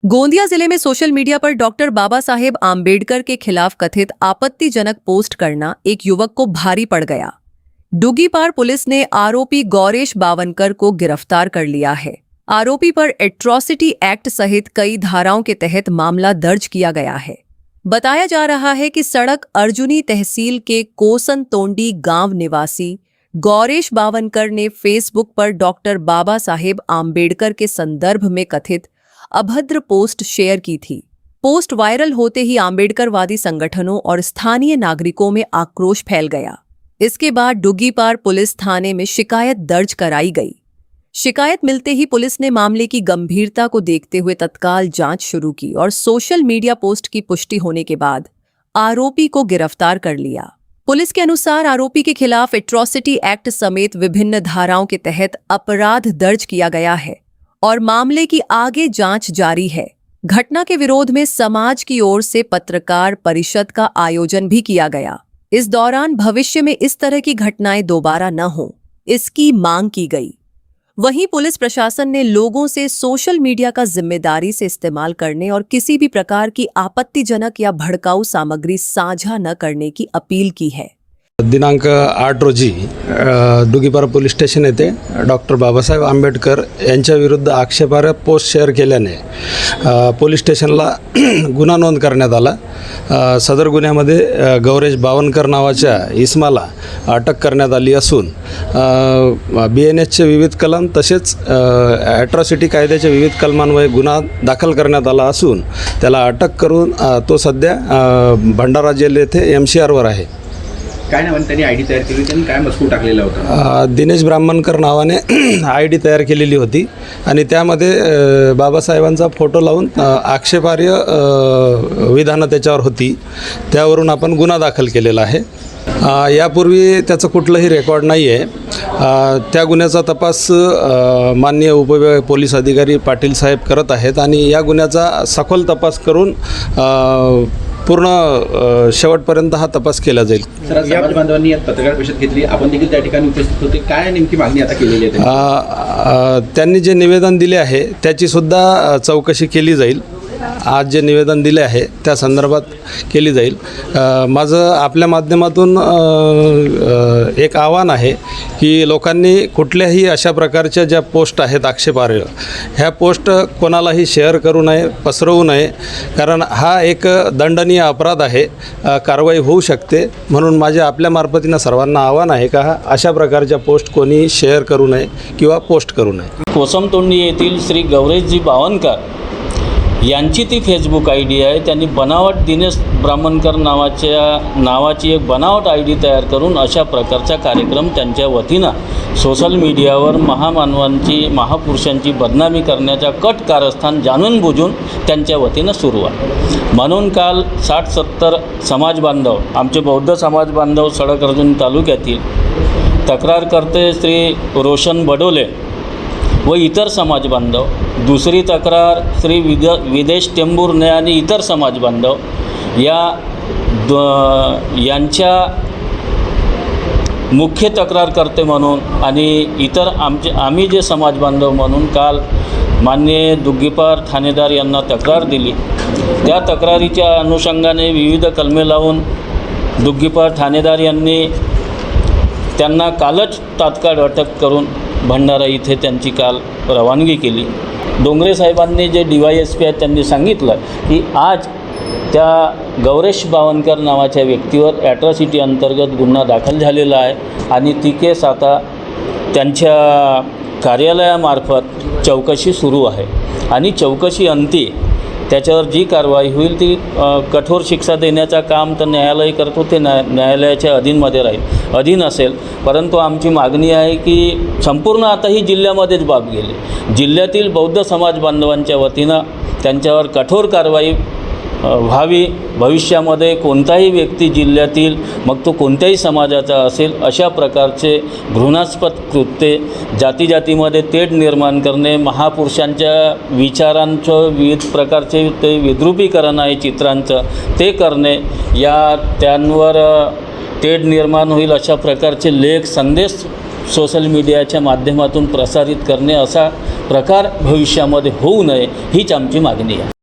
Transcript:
गोंदिया जिले में social media पर doctor Baba Saheb Ambedkar के खिलाफ कथित आपत्तिजनक पोस्ट करना एक युवक को भारी पड़ गया। डुगीपार पुलिस ने आरोपी गौरेश बावनकर को गिरफ्तार कर लिया है। आरोपी पर एट्रॉसिटी एक्ट सहित कई धाराओं के तहत मामला दर्ज किया गया है। बताया जा रहा है कि सड़क अर्जुनी तहसील के कोसन तोंडी गांव निवासी गौरेश बावनकर ने फेसबुक पर डॉक्टर बाबा साहेब आम्बेडकर के संदर्भ में कथित अभद्र पोस्ट शेयर की थी। पोस्ट वायरल होते ही आम्बेडकरवादी संगठनों और स्थानीय नागरिकों में आक्रोश फैल गया। इसके बाद डुगीपार पुलिस थाने में शिकायत दर्ज कराई गई। शिकायत मिलते ही पुलिस ने मामले की गंभीरता को देखते हुए तत्काल जांच शुरू की और सोशल मीडिया पोस्ट की पुष्टि होने के बाद आरोपी को गिरफ्तार कर लिया। पुलिस के अनुसार आरोपी के खिलाफ एट्रॉसिटी एक्ट समेत विभिन्न धाराओं के तहत अपराध दर्ज किया गया है और मामले की आगे जांच जारी है। घटना के विरोध में समाज की ओर से पत्रकार परिषद का आयोजन भी किया गया। इस दौरान भविष्य में इस तरह की घटनाएं दोबारा न हों, इसकी मांग की गई। वहीं पुलिस प्रशासन ने लोगों से सोशल मीडिया का जिम्मेदारी से इस्तेमाल करने और किसी भी प्रकार की आपत्तिजनक या भड़काऊ सामग्री साझा न करने की अपील की है। दिनांक 8 रोजी डुगीपार पोलीस स्टेशन येथे डॉक्टर बाबासाहेब आंबेडकर यांच्या विरुद्ध आक्षेपार्ह पोस्ट शेअर केल्याने पोलीस स्टेशनला गुन्हा नोंद करण्यात आला। सदर गुन्ह्यामध्ये गौरेश बावनकर नावाच्या इसमाला अटक करण्यात आली असून BNSचे विविध कलम तसेच ॲट्रॉसिटी कायद्याच्या विविध कलमांवर गुन्हा दाखल करण्यात आला असून त्याला अटक करून तो सध्या भंडारा जेल येथे MCRवर आहे। काय नावाने त्यांनी आयडी तयार केली, त्यांनी काय मजकूर टाकलेला होता? दिनेश ब्राह्मणकर नावाने आयडी तयार केलेली होती आणि त्यामध्ये बाबासाहेबांचा फोटो लावून आक्षेपार्ह विधानं त्याच्यावर होती। त्यावरून आपण गुन्हा दाखल केलेला आहे। यापूर्वी त्याचं कुठलंही रेकॉर्ड नाही आहे। त्या गुन्ह्याचा तपास माननीय उपविभागीय पोलीस अधिकारी पाटील साहेब करत आहेत आणि या गुन्ह्याचा सखोल तपास करून पूर्ण शेवटपर्यंत हा तपास केला जाईल। समाज बांधवांनी यात पत्रकार परिषद घेतली, आपण देखील त्या ठिकाणी उपस्थित होते। काय नेमकी मागणी आता केलेली आहे? त्यांनी जे निवेदन दिले आहे त्याची सुद्धा चौकशी केली जाईल। आज जे निवेदन दिले आहे त्या संदर्भात केली जाईल। माझं आपल्या माध्यमातून एक आव्हान आहे की लोकांनी कुठल्याही अशा प्रकारच्या ज्या पोस्ट आहेत आक्षेपार्ह, ह्या पोस्ट कोणालाही शेअर करू नये, पसरवू नये, कारण हा एक दंडनीय अपराध आहे, कारवाई होऊ शकते। म्हणून माझ्या आपल्या मार्फतीनं सर्वांना आव्हान आहे का अशा प्रकारच्या पोस्ट कोणी शेअर करू नये किंवा पोस्ट करू नये। कोसमतोंडी येथील श्री गौरेशजी बावनकर यांची ती फेसबुक आयडी आहे। त्यांनी बनावट दिनेश ब्राह्मणकर नावाची एक बनावट आयडी तयार करून अशा प्रकारचा कार्यक्रम त्यांच्या वतीनं सोशल मीडियावर महामानवांची महापुरुषांची बदनामी करण्याचा कट कारस्थान जाणून बुजून त्यांच्या वतीनं सुरू आहे। म्हणून काल 60-70 समाज बांधव, आमचे बौद्ध समाज बांधव सडक अर्जुनी तालुक्यातील तक्रारकर्ते श्री रोशन बडोले व इतर समाज बांधव, दुसरी तक्रार श्री विदेश टेंबुर्ने आणि इतर समाज बांधव यांच्या मुख्य तक्रारकर्ते म्हणून आणि इतर आम्ही जे समाज बांधव म्हणून काल माननीय डुगीपार ठाणेदार यांना तक्रार दिली। त्या तक्रारीच्या अनुषंगाने विविध कलमे लावून डुगीपार ठाणेदार यांनी त्यांना कालच तात्काळ अटक करून भंडारा इथे त्यांची काल रवानगी केली। डोंगरे साहेबांनी जे DYSP आहेत त्यांनी सांगितलं की आज त्या गौरेश बावनकर नावाच्या व्यक्तीवर ॲट्रॉसिटी अंतर्गत गुन्हा दाखल झालेला आहे आणि ती केस आता त्यांच्या कार्यालयामार्फत चौकशी सुरू आहे आणि चौकशी अंती त्याच्यावर जी कारवाई होईल ती कठोर शिक्षा देण्याचं काम तर न्यायालय करतो, ते न्यायालयाच्या अधीन असेल। परंतु आमची मागणी आहे की संपूर्ण आता ही जिल्ह्यामध्येच बाब गेली, जिल्ह्यातील बौद्ध समाज बांधवांच्या वतीनं त्यांच्यावर कठोर कारवाई व्हावी। भविष्यामध्ये कोणताही व्यक्ती जिल्ह्यातील, मग तो कोणत्याही समाजाचा असेल, अशा प्रकारचे घृणास्पद कृत्ये, जातीजातीमध्ये तेढ निर्माण करणे, महापुरुषांच्या विचारांचं विविध प्रकारचे ते विद्रुपीकरण आहे चित्रांचं, ते करणे, त्यांवर तेढ निर्माण होईल अशा प्रकारचे लेख, संदेश सोशल मीडियाच्या माध्यमातून प्रसारित करणे, असा प्रकार भविष्यामध्ये होऊ नये हीच आमची मागणी आहे।